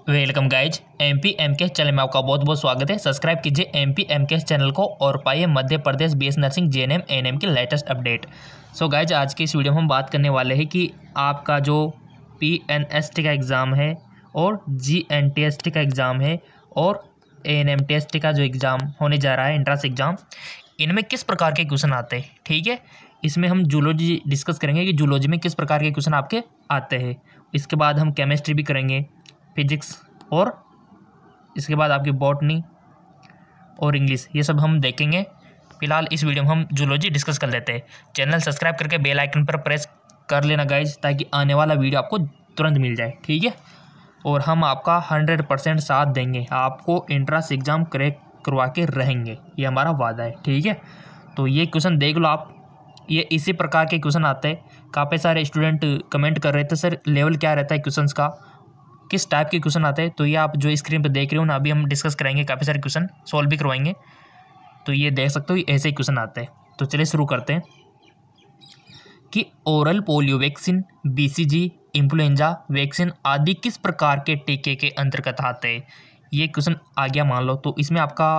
Welcome guys एमपीएमकेएस channel में आपका बहुत बहुत स्वागत है। सब्सक्राइब कीजिए एमपीएमकेएस चैनल को और पाइए Madhya Pradesh BS nursing JNM ANM की लेटेस्ट अपडेट। सो गाइज आज की इस वीडियो में हम बात करने वाले हैं कि आपका जो पीएनएसटी का एग्ज़ाम है और जीएनटीएसटी का एग्ज़ाम है और एएनएमटीएसटी का जो एग्ज़ाम होने जा रहा है एंट्रेंस एग्ज़ाम, इनमें किस प्रकार के क्वेश्चन आते हैं। ठीक है, इसमें हम जूलॉजी डिस्कस करेंगे कि जूलॉजी में किस प्रकार के क्वेश्चन आपके आते हैं। इसके बाद हम केमिस्ट्री भी करेंगे, फिजिक्स, और इसके बाद आपकी बॉटनी और इंग्लिश, ये सब हम देखेंगे। फिलहाल इस वीडियो में हम जूलॉजी डिस्कस कर लेते हैं। चैनल सब्सक्राइब करके बेल आइकन पर प्रेस कर लेना गाइज, ताकि आने वाला वीडियो आपको तुरंत मिल जाए। ठीक है, और हम आपका 100% साथ देंगे, आपको एंट्रेंस एग्ज़ाम क्रैक करवा के रहेंगे, ये हमारा वादा है। ठीक है, तो ये क्वेश्चन देख लो आप, ये इसी प्रकार के क्वेश्चन आते हैं। काफ़ी सारे स्टूडेंट कमेंट कर रहे थे सर लेवल क्या रहता है क्वेश्चंस का, किस टाइप के क्वेश्चन आते हैं। तो ये आप जो स्क्रीन पर देख रहे हो ना, अभी हम डिस्कस करेंगे, काफ़ी सारे क्वेश्चन सॉल्व भी करवाएंगे। तो ये देख सकते हो, ये ऐसे ही क्वेश्चन आते हैं। तो चलिए शुरू करते हैं कि oral polio vaccine, BCG, influenza vaccine आदि किस प्रकार के टीके के अंतर्गत आते हैं। ये क्वेश्चन आ गया मान लो, तो इसमें आपका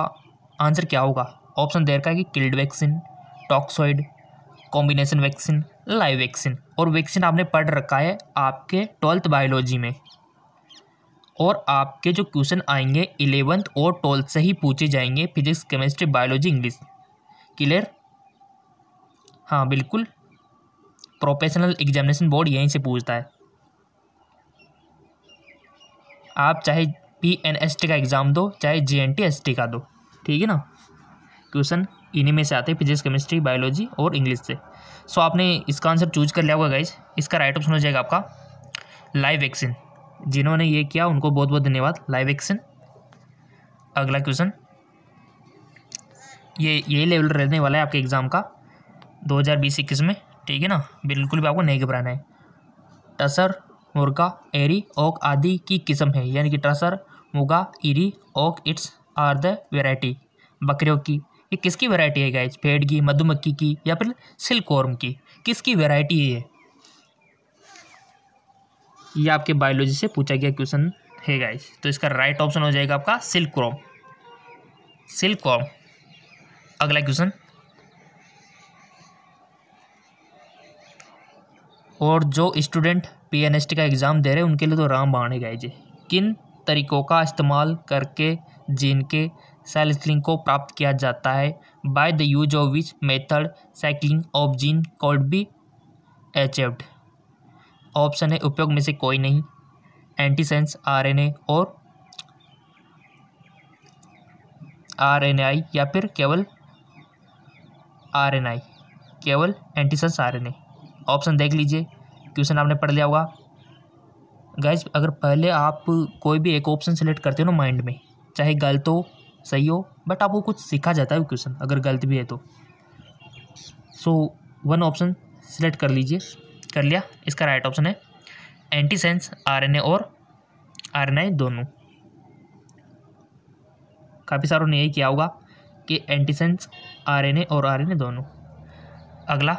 आंसर क्या होगा। ऑप्शन दे रखा है कि killed vaccine, toxoid, combination vaccine, live vaccine. और वैक्सीन आपने पढ़ रखा है आपके 12th बायोलॉजी में, और आपके जो क्वेश्चन आएंगे 11th और 12th से ही पूछे जाएंगे, physics, chemistry, biology, English. Clear? हाँ बिल्कुल, प्रोफेशनल एग्जामिनेशन बोर्ड यहीं से पूछता है। आप चाहे पीएनएसटी का एग्ज़ाम दो, चाहे जीएनटीएसटी का दो, ठीक है ना, क्वेश्चन इन्हीं में से आते हैं, फिजिक्स, केमिस्ट्री, बायोलॉजी और इंग्लिश से। सो आपने इसका आंसर चूज कर लिया होगा गाइज। इसका राइट ऑप्शन हो जाएगा आपका लाइव वैक्सीन। जिन्होंने ये किया उनको बहुत बहुत धन्यवाद, लाइव वैक्सीन। अगला क्वेश्चन, ये लेवल रहने वाला है आपके एग्ज़ाम का 2020-21 में। ठीक है ना, बिल्कुल भी आपको नहीं घबराना है। टसर, मुर्गा, एरी, ओक आदि की किस्म है, यानी कि टसर, मुर्गा, eri, oak, it's are the variety. बकरियों की, ये किसकी वैरायटी है गाइज, भेड़ की, मधुमक्खी की, या फिर सिल्कवॉर्म की, किसकी वैरायटी है ये आपके बायोलॉजी से पूछा गया क्वेश्चन है गाइज। तो इसका राइट ऑप्शन हो जाएगा आपका सिल्कवॉर्म, सिल्कवॉर्म। अगला क्वेश्चन, और जो स्टूडेंट पीएनएसटी का एग्ज़ाम दे रहे हैं उनके लिए तो रामबाण है गाइज। किन तरीकों का इस्तेमाल करके जीन के साइक्लिंग को प्राप्त किया जाता है। By the use of which method cycling of gene called be achieved. Option है उपयोग में से कोई नहीं, एंटीसेंस आरएनए और आरएनआई, या फिर केवल आरएनआई, केवल एंटीसेंस आरएनए। ऑप्शन देख लीजिए, क्वेश्चन आपने पढ़ लिया होगा गाइज। अगर पहले आप कोई भी एक ऑप्शन सेलेक्ट करते हो ना माइंड में, चाहे गलत हो सही हो, बट आपको कुछ सीखा जाता है वो क्वेश्चन, अगर गलत भी है तो। सो वन ऑप्शन सेलेक्ट कर लीजिए, कर लिया। इसका राइट ऑप्शन है एंटीसेंस आरएनए और आरएनआई दोनों। काफ़ी सारों ने यही किया होगा कि एंटीसेंस आरएनए और आरएनए दोनों। अगला,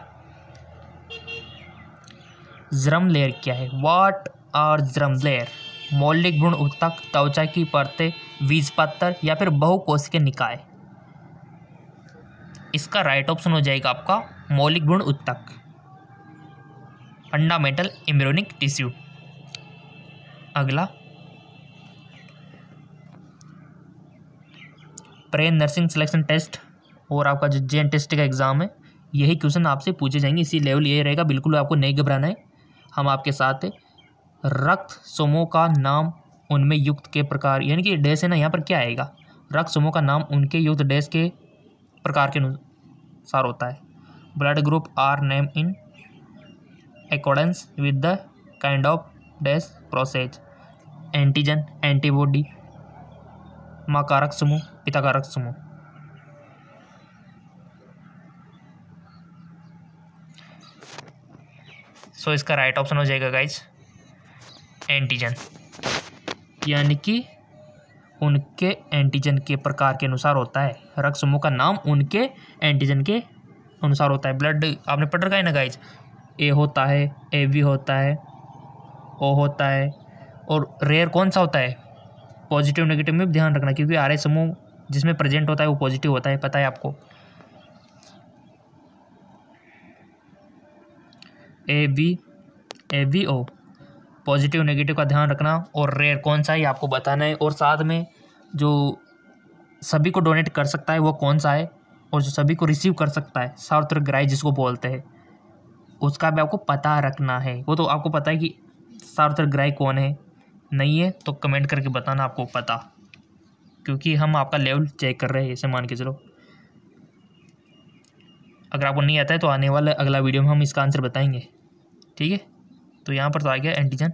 जर्म लेयर क्या है। What are germ layer. मौलिक भ्रूण ऊतक, त्वचा की परतें, बीजपत्र, या फिर बहुकोशिकीय निकाय। इसका राइट ऑप्शन हो जाएगा आपका मौलिक भ्रूण ऊतक, फंडामेंटल एम्ब्रियोनिक टिश्यू। अगला, प्री नर्सिंग सिलेक्शन टेस्ट और आपका जो जेएनटीएसटी का एग्ज़ाम है, यही क्वेश्चन आपसे पूछे जाएंगे, इसी लेवल ये रहेगा, बिल्कुल आपको नहीं घबराना है, हम आपके साथ हैं। रक्त समूह का नाम उनमें युक्त के प्रकार, यानी कि डैश है ना, यहाँ पर क्या आएगा, रक्त समूह का नाम उनके युक्त डैश के प्रकार के अनुसार होता है। Blood group are name in accordance with the kind of dash process. Antigen, antibody, माँ कारक समूह, पिता कारक समूह। सो इसका राइट ऑप्शन हो जाएगा गाइज एंटीजन, यानी कि उनके एंटीजन के प्रकार के अनुसार होता है। रक्त समूह का नाम उनके एंटीजन के अनुसार होता है। ब्लड आपने पढ़ रखा है ना गाइज, ए होता है, ए बी होता है, ओ होता है, और रेयर कौन सा होता है, पॉजिटिव नेगेटिव में भी ध्यान रखना, क्योंकि आर्य समूह जिसमें प्रेजेंट होता है वो पॉजिटिव होता है, पता है आपको। ABO पॉजिटिव नेगेटिव का ध्यान रखना, और रेयर कौन सा है आपको बताना है, और साथ में जो सभी को डोनेट कर सकता है वो कौन सा है, और जो सभी को रिसीव कर सकता है सार्वत्रिक जिसको बोलते हैं, उसका भी आपको पता रखना है। वो तो आपको पता है कि सार्वत्रिक कौन है, नहीं है तो कमेंट करके बताना आपको पता, क्योंकि हम आपका लेवल चेक कर रहे हैं, इसे मान के चलो। अगर आपको नहीं आता है तो आने वाला अगला वीडियो में हम इसका आंसर बताएंगे, ठीक है। तो यहाँ पर तो आ गया एंटीजन।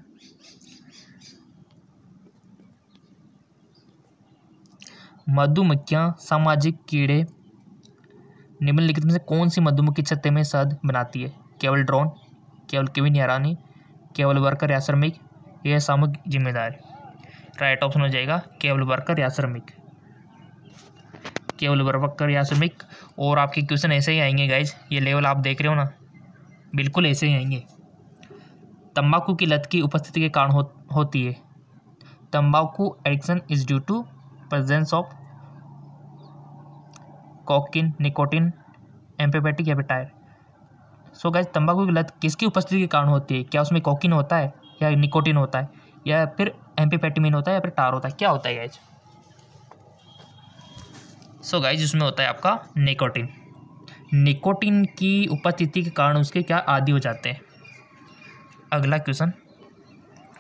मधुमक्खियाँ सामाजिक कीड़े निम्नलिखित में से कौन सी मधुमक्खी छत्ते में शहद बनाती है? केवल ड्रोन, केवल केविन या रानी, केवल वर्कर या श्रमिक, यह सामूहिक जिम्मेदार। राइट ऑप्शन हो जाएगा केवल वर्कर या श्रमिक, केवल वर्कर या श्रमिक। और आपके क्वेश्चन ऐसे ही आएंगे गाइज, ये लेवल आप देख रहे हो ना, बिल्कुल ऐसे ही आएंगे। तंबाकू की लत की उपस्थिति के कारण होती है। तंबाकू addiction is due to presence of cocaine, nicotine, एम्फेटेटिक एपेटाइट। सो गाइज, तंबाकू की लत किसकी उपस्थिति के कारण होती है? क्या उसमें कोकीन होता है, या निकोटिन होता है, या फिर एम्फेटेमिन होता है, या फिर टार होता है? क्या होता है गाइज? सो गाइज, उसमें होता है आपका निकोटिन। निकोटिन की उपस्थिति के कारण उसके क्या आदी हो जाते हैं। अगला क्वेश्चन,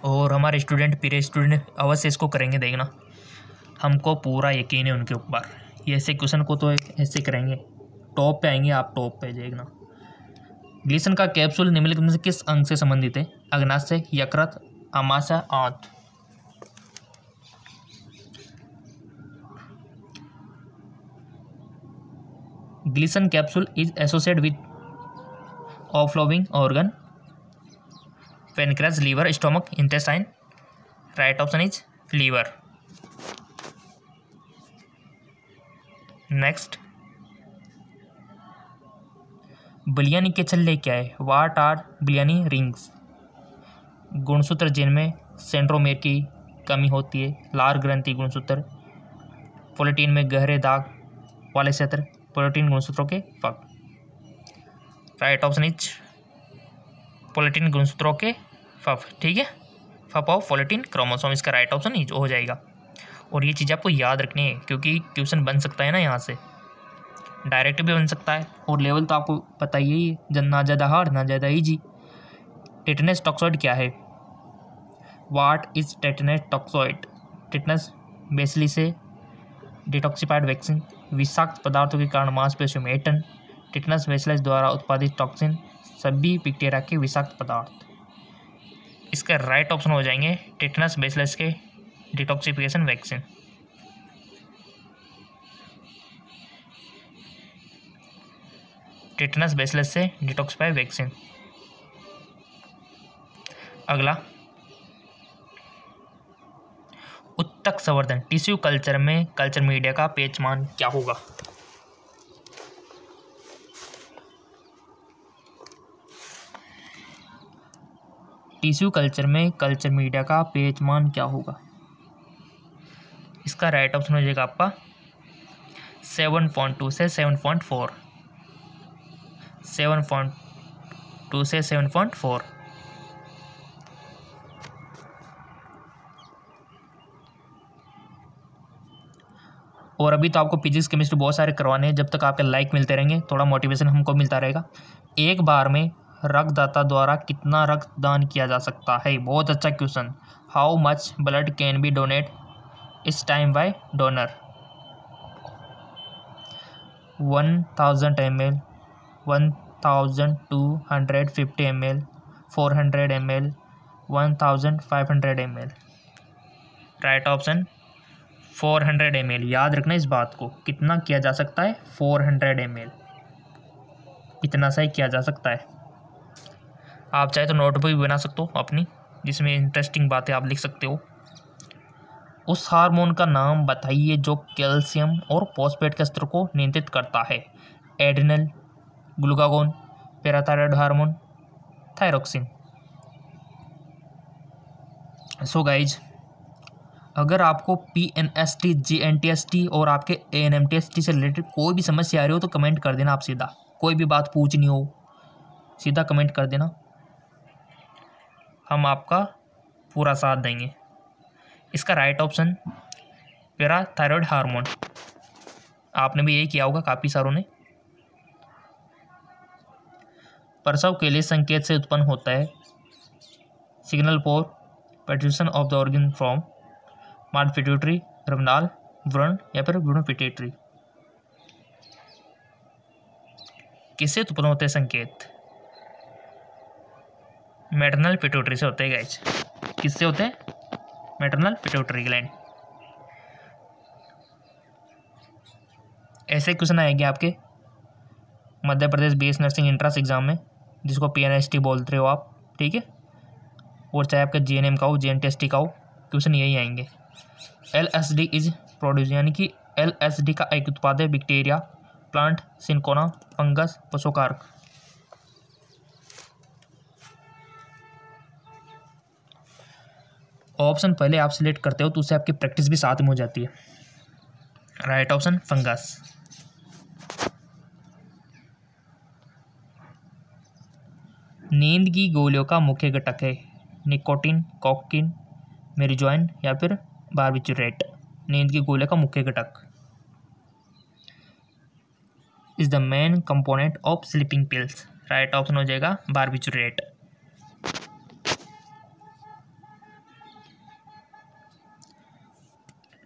और हमारे स्टूडेंट पीरे स्टूडेंट अवश्य इसको करेंगे, देखना, हमको पूरा यकीन है उनके ऊपर। ये ऐसे क्वेश्चन को तो ऐसे करेंगे, टॉप पे आएंगे आप, टॉप पे देखना। ग्लिसन का कैप्सूल निम्नलिखित में से किस अंग से संबंधित है? अग्नाशय, यकृत, आमाशय, आंत। Glisson capsule is associated with following organ, pancreas, liver, stomach, intestine. Right option is liver. Next, Balbiani के छल्ले क्या है? What are Balbiani rings? गुणसूत्र जिनमें सेंट्रोमेर की कमी होती है, लार ग्रंथि गुणसूत्र, प्रोटीन में गहरे दाग वाले क्षेत्र, प्रोटीन गुणसूत्रों के फक। राइट ऑप्शन इज प्रोटीन गुणसूत्रों के फफ, ठीक है, फफ ऑफ प्रोटीन क्रोमोसोम, इसका राइट ऑप्शन इज हो जाएगा। और ये चीज़ आपको याद रखनी है, क्योंकि क्वेश्चन बन सकता है ना यहाँ से, डायरेक्ट भी बन सकता है, और लेवल तो आपको पता ही है, ना ज़्यादा हार्ड ना ज़्यादा ईजी। टेटनस टॉक्सॉइड क्या है? What is tetanus toxoid? Tetanus bacilli से डिटॉक्सिफाइड वैक्सीन, विषाक्त पदार्थों के कारण मांसपेशियों में ऐंठन, टेटनस बेसिलस द्वारा उत्पादित टॉक्सिन, सभी बैक्टीरिया के विषाक्त पदार्थ। इसका राइट ऑप्शन हो जाएंगे टेटनस बेसिलस के डिटॉक्सिफिकेशन वैक्सीन। टेटनस बेसिलस से डिटॉक्सिफाई वैक्सीन। अगला, उत्तक संवर्धन टिश्यू कल्चर में कल्चर मीडिया का पेचमान क्या होगा? टिश्यू कल्चर में कल्चर मीडिया का पेचमान क्या होगा? इसका राइट ऑप्शन हो जाएगा आपका 7.2 से 7.4, 7.2 से 7.4। और अभी तो आपको फिजिक्स केमिस्ट्री बहुत सारे करवाने हैं, जब तक आपके लाइक मिलते रहेंगे थोड़ा मोटिवेशन हमको मिलता रहेगा। एक बार में रक्तदाता द्वारा कितना रक्तदान किया जा सकता है? बहुत अच्छा question. How much blood can be donate this time by donor? 1000 ml, 1250 ml, 400 ml, 1500 ml। Right option 400 ml। याद रखना इस बात को, कितना किया जा सकता है? 400 ml, इतना सा ही किया जा सकता है। आप चाहे तो नोटबुक भी बना सकते हो अपनी, जिसमें इंटरेस्टिंग बातें आप लिख सकते हो। उस हार्मोन का नाम बताइए जो कैल्शियम और फॉस्फेट के स्तर को नियंत्रित करता है। Adrenal, glucagon, parathyroid hormone, thyroxine. So guys, अगर आपको PNST, GNTST और आपके ANMTST से रिलेटेड कोई भी समस्या आ रही हो तो कमेंट कर देना। आप सीधा कोई भी बात पूछनी हो सीधा कमेंट कर देना, हम आपका पूरा साथ देंगे। इसका राइट ऑप्शन पैराथायरॉयड हार्मोन, आपने भी यही किया होगा काफ़ी सारों ने। प्रसव के लिए संकेत से उत्पन्न होता है, signal for production of the organ from मार्ड पिट्यूटरी, रमनाल, व्रण या फिर भ्रूण पिट्यूटरी। किससे उत्पन्न होते हैं संकेत? मैटरनल पिट्यूटरी से होते हैं गाइस। किससे होते हैं? Maternal pituitary gland. ऐसे क्वेश्चन आएंगे आपके Madhya Pradesh BS nursing entrance exam में, जिसको PNST बोलते हो आप, ठीक है। और चाहे आपका GNM का हो, GNTST का हो, क्वेश्चन यही आएंगे। LSD इज प्रोड्यूस, यानी कि LSD का एक उत्पाद है बैक्टीरिया, प्लांट, सिंकोना, फंगस, पशुकारक। ऑप्शन पहले आप सिलेक्ट करते हो तो उससे आपकी प्रैक्टिस भी साथ में हो जाती है। Right option fungus. नींद की गोलियों का मुख्य घटक है, निकोटीन, कोकीन, मेरिज्वाइन या फिर बार्बिचुरेट। नींद की गोलियों का मुख्य घटक is the main component of sleeping pills. Right option हो जाएगा बार्बिचुरेट।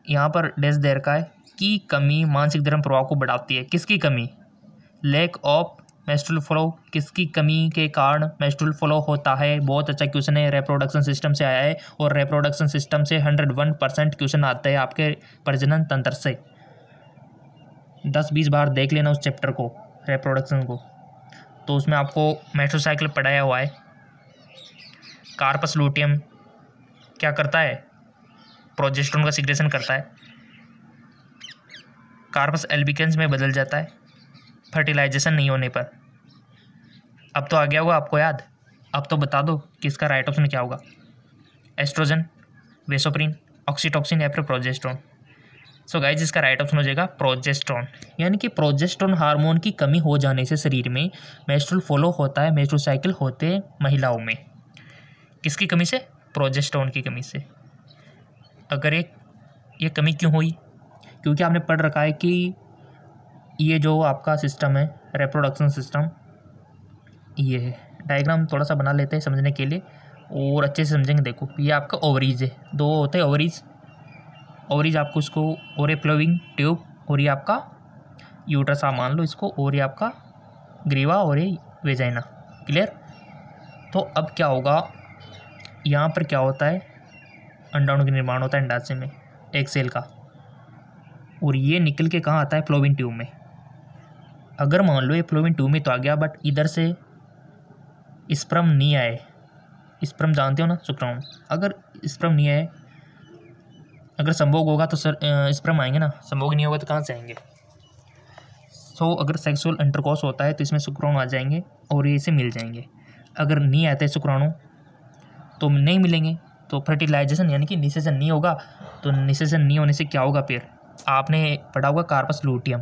यहाँ पर डैश दे रखा है कि कमी मानसिक धर्म प्रभाव को बढ़ाती है। किसकी कमी? Lack of menstrual flow. किसकी कमी के कारण मेंस्ट्रुअल फ्लो होता है? बहुत अच्छा क्वेश्चन है, रिप्रोडक्शन सिस्टम से आया है और रिप्रोडक्शन सिस्टम से 101% क्वेश्चन आते हैं आपके प्रजनन तंत्र से। 10-20 बार देख लेना उस चैप्टर को, रिप्रोडक्शन को, तो उसमें आपको मेस्ट्रुअल साइकिल पढ़ाया हुआ है। कार्पस लूटियम क्या करता है? प्रोजेस्टेरोन का सिक्रेशन करता है। कार्पस एल्बिकेंस में बदल जाता है फर्टिलाइजेशन नहीं होने पर। अब तो आ गया होगा आपको याद, अब तो बता दो कि इसका राइट ऑप्शन क्या होगा। एस्ट्रोजन, वेसोप्रिन, ऑक्सीटोसिन या फिर प्रोजेस्टेरोन। सो गाइज इसका राइट ऑप्शन हो जाएगा प्रोजेस्टेरोन। यानी कि प्रोजेस्टेरोन हार्मोन की कमी हो जाने से शरीर में मेंस्ट्रुअल फ्लो होता है, मेंस्ट्रुअल साइकिल होते हैं महिलाओं में। किसकी कमी से? प्रोजेस्टेरोन की कमी से। अगर ये कमी क्यों हुई? क्योंकि आपने पढ़ रखा है कि ये जो आपका सिस्टम है रिप्रोडक्शन सिस्टम, ये है। डायग्राम थोड़ा सा बना लेते हैं समझने के लिए और अच्छे से समझेंगे। देखो ये आपका ओवरीज है, दो होते हैं ओवरीज। ओवरीज आपको इसको और फ्लोइंग ट्यूब, और ये आपका यूट्रस आप मान लो इसको, और ये आपका ग्रीवा और ये वेजाइना। क्लियर? तो अब क्या होगा, यहाँ पर क्या होता है, अंडाणु का निर्माण होता है अंडाशय में एक सेल का, और ये निकल के कहाँ आता है? फ्लोविन ट्यूब में। अगर मान लो ये फ्लोविन ट्यूब में तो आ गया, बट इधर से स्पर्म नहीं आए। स्पर्म जानते हो ना, शुक्राणु। अगर स्पर्म नहीं आए, अगर संभोग होगा तो स्पर्म आएंगे ना, संभोग नहीं होगा तो कहाँ से आएंगे? सो अगर सेक्सुअल इंटरकोर्स होता है तो इसमें शुक्राणु आ जाएंगे और ये इसे मिल जाएंगे। अगर नहीं आते शुक्राणु तो नहीं मिलेंगे, तो फर्टिलाइजेशन यानी कि निषेचन नहीं होगा। तो निषेचन नहीं होने से क्या होगा? फिर आपने पढ़ा होगा कार्पस लूटियम।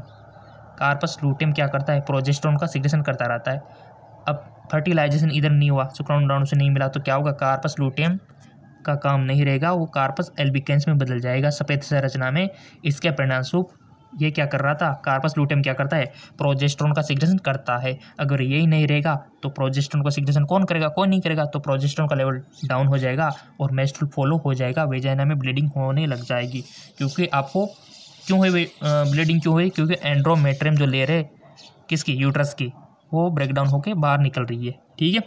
कार्पस लूटियम क्या करता है? प्रोजेस्टेरोन का सिक्रेशन करता रहता है। अब फर्टिलाइजेशन इधर नहीं हुआ, शुक्राणु से नहीं मिला, तो क्या होगा? कार्पस लूटियम का काम नहीं रहेगा, वो कार्पस एल्बिकेंस में बदल जाएगा, सफ़ेद संरचना में। इसके परिणामस्वरूप ये क्या कर रहा था? कार्पस लूटियम क्या करता है? प्रोजेस्टेरोन का सिक्रेशन करता है। अगर यही नहीं रहेगा तो प्रोजेस्टेरोन का सिक्रेशन कौन करेगा? कोई नहीं करेगा, तो प्रोजेस्टेरोन का लेवल डाउन हो जाएगा और मेंस्ट्रुअल फ्लो हो जाएगा, वेजाइना में ब्लीडिंग होने लग जाएगी। क्योंकि आपको क्यों हुई ब्लीडिंग? क्यों हुई? क्योंकि एंड्रोमेट्रियम जो लेयर है किसकी? यूट्रस की, वो ब्रेकडाउन होकर बाहर निकल रही है। ठीक है,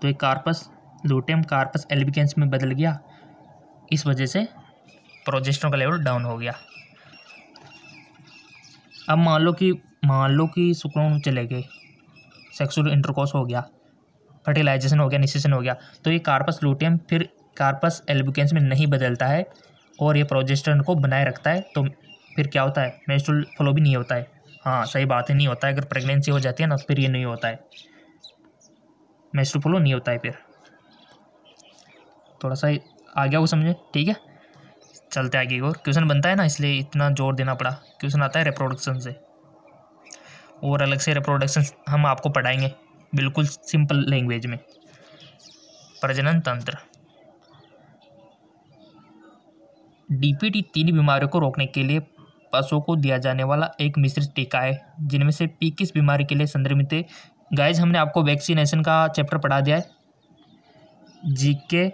तो एक कार्पस लूटियम कार्पस एल्बिकेंस में बदल गया, इस वजह से प्रोजेस्टेरोन का लेवल डाउन हो गया। अब मान लो कि शुक्राणु चले गए, सेक्सुअल इंटरकोर्स हो गया, फर्टिलाइजेशन हो गया, निषेचन हो गया, तो ये कार्पस लूटियम फिर कार्पस एल्बिकेंस में नहीं बदलता है और ये प्रोजेस्टेरोन को बनाए रखता है। तो फिर क्या होता है? मेंस्ट्रुअल फ्लो भी नहीं होता है। हाँ सही बात है, नहीं होता है। अगर प्रेगनेंसी हो जाती है ना तो फिर ये नहीं होता है, मेंस्ट्रुअल फ्लो नहीं होता है। फिर थोड़ा सा आ गया वो समझे, ठीक है। चलते आगे और क्वेश्चन बनता है ना, इसलिए इतना जोर देना पड़ा। क्वेश्चन आता है रिप्रोडक्शन से, और अलग से रिप्रोडक्शन हम आपको पढ़ाएंगे बिल्कुल सिंपल लैंग्वेज में। प्रजनन तंत्र। डीपीटी 3 बीमारियों को रोकने के लिए पशुओं को दिया जाने वाला एक मिश्रित टीका है, जिनमें से पी किस बीमारी के लिए संदर्भित है। गाइज हमने आपको वैक्सीनेशन का चैप्टर पढ़ा दिया है जीके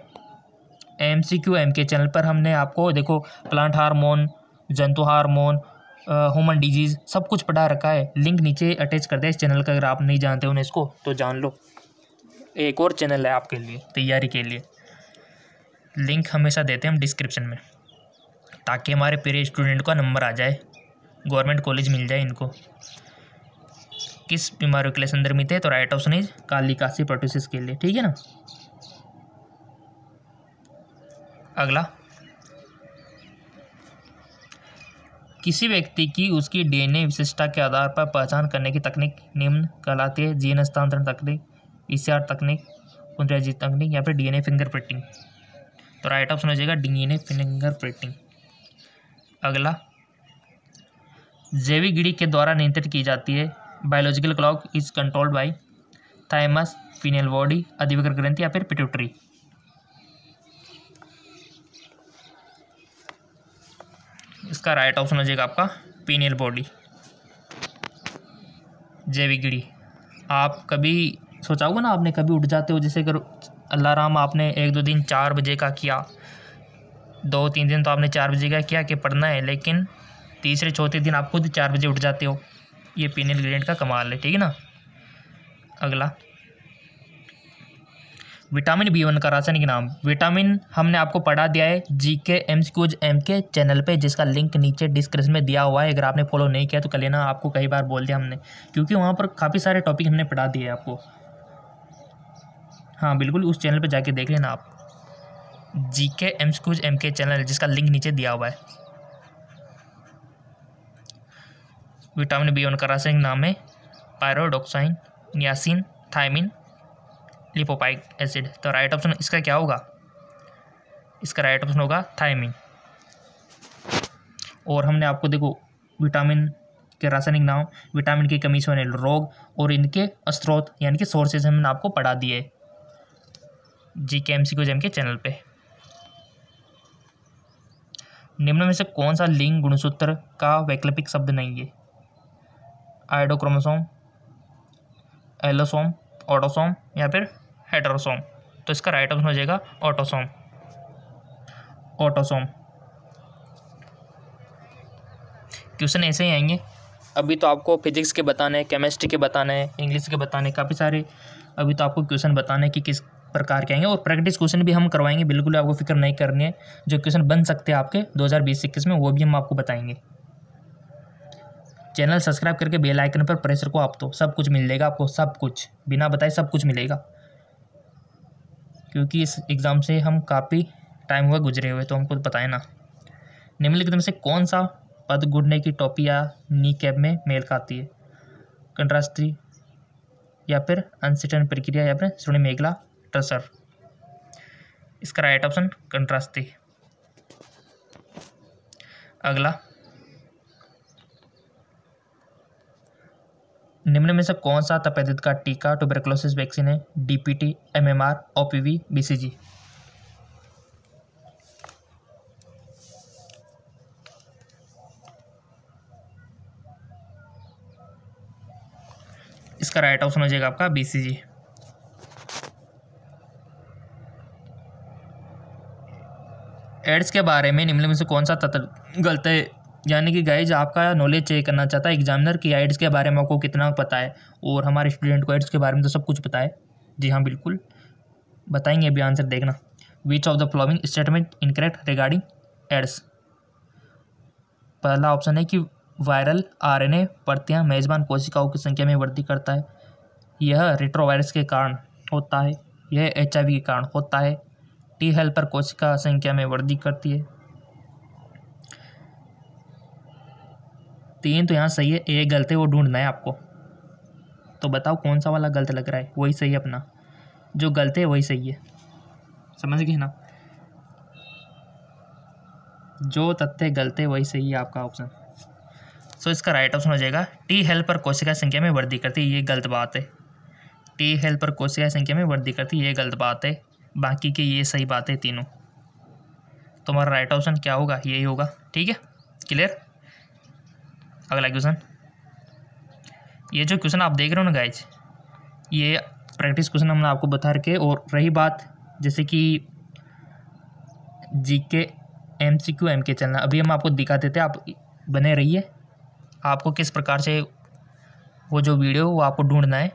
एमसीक्यू एमके चैनल पर। हमने आपको देखो प्लांट हार्मोन, जंतु हार्मोन, ह्यूमन डिजीज़ सब कुछ पढ़ा रखा है। लिंक नीचे अटैच कर दिया इस चैनल का, अगर आप नहीं जानते हो इसको तो जान लो। एक और चैनल है आपके लिए तैयारी के लिए, लिंक हमेशा देते हैं हम डिस्क्रिप्शन में, ताकि हमारे प्रिय स्टूडेंट का नंबर आ जाए, गवर्नमेंट कॉलेज मिल जाए इनको। किस बीमारियों के लिए संदर्भित है, तो राइट ऑप्शन इज काली कासी प्रोटोसिस के लिए, ठीक है ना। अगला, किसी व्यक्ति की उसकी डीएनए विशिष्टता के आधार पर पहचान करने की तकनीक निम्न कहलाती है। जीन हस्तांतरण तकनीक, पीसीआर तकनीक, पुनराजीत तकनीक या फिर डीएनए फिंगरप्रिंटिंग। तो राइट ऑप्शन हो जाएगा डीएनए फिंगरप्रिंटिंग। अगला, जैविक गिड़ी के द्वारा नियंत्रित की जाती है। Biological clock is controlled by thymus, pineal body, अधिविकर ग्रंथि या फिर पिट्यूटरी। इसका राइट ऑप्शन हो जाएगा आपका पीनियल बॉडी, जैविक गिड़ी। आप कभी सोचा होगा ना, आपने कभी उठ जाते हो, जैसे अगर अलार्म आपने 1-2 दिन 4 बजे का किया, 2-3 दिन तो आपने 4 बजे का किया कि पढ़ना है, लेकिन तीसरे चौथे दिन आप खुद 4 बजे उठ जाते हो। ये पीनियल ग्लैंड का कमाल है, ठीक है ना। अगला, विटामिन B1 का रासायनिक नाम। विटामिन हमने आपको पढ़ा दिया है जीके एमसीक्यूज एमके चैनल पे, जिसका लिंक नीचे डिस्क्रिप्शन में दिया हुआ है। अगर आपने फॉलो नहीं किया तो कर लेना, आपको कई बार बोल दिया हमने, क्योंकि वहाँ पर काफ़ी सारे टॉपिक हमने पढ़ा दिए आपको। हाँ बिल्कुल, उस चैनल पर जाके देख लेना आप, जीके एमसीक्यूज एमके चैनल, जिसका लिंक नीचे दिया हुआ है। विटामिन B1 का रासायनिक नाम है पायरोडोक्साइन, नियासिन, थायमिन, लिपोपाइक एसिड। तो राइट ऑप्शन इसका क्या होगा, इसका राइट ऑप्शन होगा थायमिन। और हमने आपको देखो विटामिन के रासायनिक नाम, विटामिन की कमी से होने रोग और इनके स्रोत यानी कि सोर्सेज हमने आपको पढ़ा दिए जीके एमसीक्यूज एमके चैनल पे। निम्न में से कौन सा लिंग गुणसूत्र का वैकल्पिक शब्द नहीं है। आइडोक्रोमोसोम, एलोसोम, ऑटोसोम या फिर हेटेरोसोम। तो इसका राइट ऑप्शन हो जाएगा ऑटोसोम, ऑटोसोम। क्वेश्चन ऐसे ही आएंगे। अभी तो आपको फिजिक्स के बताने हैं, केमिस्ट्री के बताने हैं, इंग्लिश के बताने हैं, काफ़ी सारे अभी तो आपको क्वेश्चन बताने हैं कि किस प्रकार के आएंगे, और प्रैक्टिस क्वेश्चन भी हम करवाएंगे, बिल्कुल आपको फिक्र नहीं करनी है। जो क्वेश्चन बन सकते हैं आपके 2020-21 में, वो भी हम आपको बताएंगे। चैनल सब्सक्राइब करके बेल आइकन पर प्रेस रखो, आप तो सब कुछ मिल जाएगा आपको, सब कुछ बिना बताए सब कुछ मिलेगा, क्योंकि इस एग्ज़ाम से हम काफ़ी टाइम हुआ गुजरे हुए, तो हमको पता है ना। निम्नलिखित में से कौन सा पद घुटने की टोपी या नी कैप में मेल खाती है। कंट्रास्टी या फिर अनसिटन प्रक्रिया या फिर श्रोणी मेघला ट्रसर। इसका राइट ऑप्शन कंट्रास्टी। अगला, निम्न में से कौन सा तपेदिक का टीका ट्यूबरकुलोसिस वैक्सीन है। DPT, MMR, OPV, BCG. इसका राइट ऑप्शन हो जाएगा आपका बीसीजी। एड्स के बारे में निम्न में से कौन सा तथ्य गलत है। यानी कि गाइज आपका नॉलेज चेक करना चाहता है एग्जामिनर कि एड्स के बारे में आपको कितना पता है, और हमारे स्टूडेंट को एड्स के बारे में तो सब कुछ पता है। जी हाँ बिल्कुल बताएंगे, अभी आंसर देखना। Which of the following statement incorrect regarding AIDS. पहला ऑप्शन है कि वायरल आरएनए प्रतियां मेजबान कोशिकाओं की संख्या में वृद्धि करता है, यह रेट्रोवायरस के कारण होता है, यह एचआईवी के कारण होता है, टी हेल्पर कोशिका संख्या में वृद्धि करती है। 3 तो यहाँ सही है, एक गलत है, वो ढूंढना है आपको। तो बताओ कौन सा वाला गलत लग रहा है, वही सही है अपना, जो गलत है वही सही है, समझ गए ना। जो तथ्य गलत है वही सही है आपका ऑप्शन। सो इसका राइट ऑप्शन हो जाएगा टी हेल्पर कोशिका संख्या में वृद्धि करती है, ये गलत बात है। टी हेल्पर कोशिका संख्या में वृद्धि करती है, ये गलत बात है। बाकी के ये सही बात है तीनों। तो हमारा राइट ऑप्शन क्या होगा, यही होगा। ठीक है, क्लियर। अगला क्वेश्चन, ये जो क्वेश्चन आप देख रहे हो ना गाइज, ये प्रैक्टिस क्वेश्चन हमने आपको बता रखे। और रही बात जैसे कि जीके एमसीक्यू एमके चलना, अभी हम आपको दिखा देते हैं, आप बने रहिए। आपको किस प्रकार से वो जो वीडियो वो आपको ढूंढना है,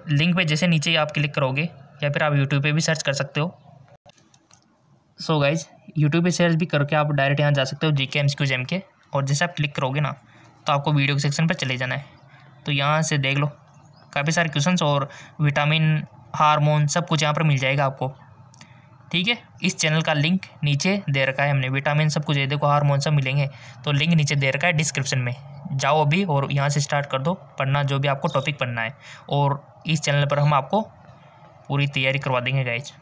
लिंक पे जैसे नीचे आप क्लिक करोगे या फिर आप यूट्यूब पे भी सर्च कर सकते हो। सो गाइज यूट्यूब पे सर्च भी करके आप डायरेक्ट यहाँ जा सकते हो जीके एमसीक्यू एमके, और जैसे आप क्लिक करोगे ना तो आपको वीडियो के सेक्शन पर चले जाना है। तो यहाँ से देख लो काफ़ी सारे क्वेश्चंस और विटामिन हार्मोन सब कुछ यहाँ पर मिल जाएगा आपको। ठीक है, इस चैनल का लिंक नीचे दे रखा है हमने, विटामिन सब कुछ है, देखो हार्मोन सब मिलेंगे। तो लिंक नीचे दे रखा है डिस्क्रिप्शन में, जाओ अभी और यहाँ से स्टार्ट कर दो पढ़ना, जो भी आपको टॉपिक पढ़ना है। और इस चैनल पर हम आपको पूरी तैयारी करवा देंगे गाइज।